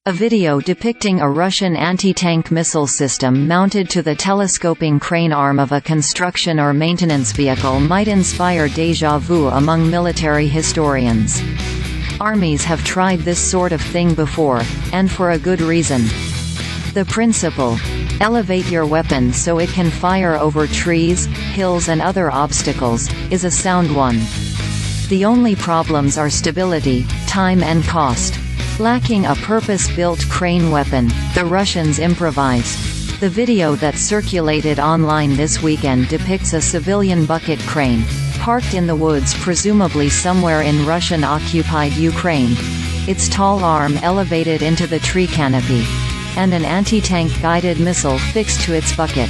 A video depicting a Russian anti-tank missile system mounted to the telescoping crane arm of a construction or maintenance vehicle might inspire déjà vu among military historians. Armies have tried this sort of thing before, and for a good reason. The principle, elevate your weapon so it can fire over trees, hills and other obstacles, is a sound one. The only problems are stability, time and cost. Lacking a purpose-built crane weapon, the Russians improvised. The video that circulated online this weekend depicts a civilian bucket crane, parked in the woods presumably somewhere in Russian-occupied Ukraine, its tall arm elevated into the tree canopy, and an anti-tank guided missile fixed to its bucket.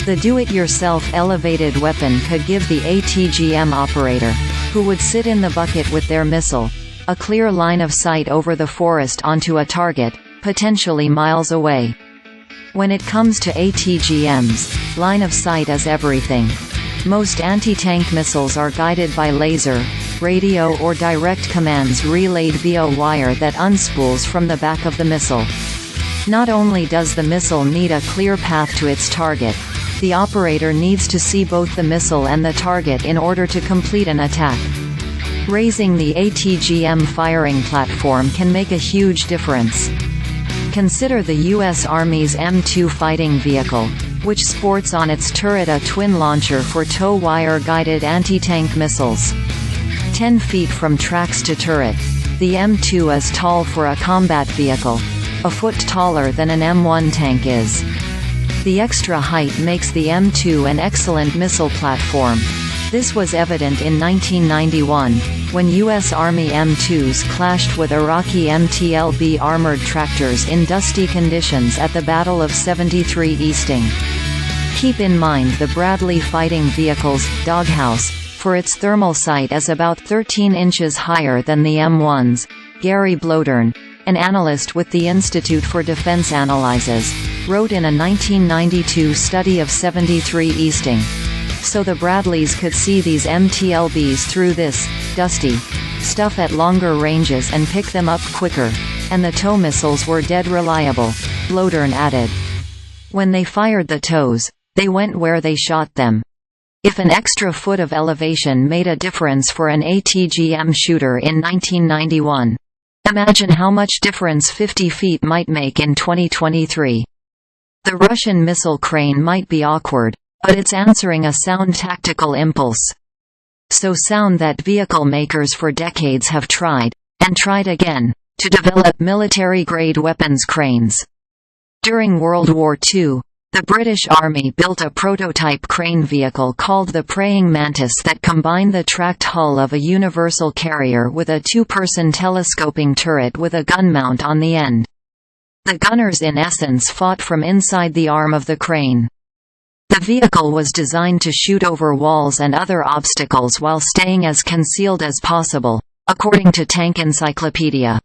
The do-it-yourself elevated weapon could give the ATGM operator, who would sit in the bucket with their missile, a clear line of sight over the forest onto a target, potentially miles away. When it comes to ATGMs, line of sight is everything. Most anti-tank missiles are guided by laser, radio or direct commands relayed via wire that unspools from the back of the missile. Not only does the missile need a clear path to its target, the operator needs to see both the missile and the target in order to complete an attack. Raising the ATGM firing platform can make a huge difference. Consider the U.S. Army's M2 fighting vehicle, which sports on its turret a twin launcher for tow-wire-guided anti-tank missiles. 10 feet from tracks to turret, the M2 is tall for a combat vehicle, a foot taller than an M1 tank is. The extra height makes the M2 an excellent missile platform. This was evident in 1991, when U.S. Army M2s clashed with Iraqi MTLB armored tractors in dusty conditions at the Battle of 73 Easting. Keep in mind the Bradley fighting vehicle's doghouse, for its thermal sight is about 13 inches higher than the M1's. Gary Bloedorn, an analyst with the Institute for Defense Analyses, wrote in a 1992 study of 73 Easting. So the Bradleys could see these MTLBs through this dusty stuff at longer ranges and pick them up quicker, and the tow missiles were dead reliable, Bloedorn added. When they fired the tows, they went where they shot them. If an extra foot of elevation made a difference for an ATGM-shooter in 1991, imagine how much difference 50 feet might make in 2023. The Russian missile crane might be awkward, but it's answering a sound tactical impulse. So sound that vehicle makers for decades have tried, and tried again, to develop military-grade weapons cranes. During World War II, the British Army built a prototype crane vehicle called the Praying Mantis that combined the tracked hull of a universal carrier with a two-person telescoping turret with a gun mount on the end. The gunners in essence fought from inside the arm of the crane. The vehicle was designed to shoot over walls and other obstacles while staying as concealed as possible, according to Tank Encyclopedia.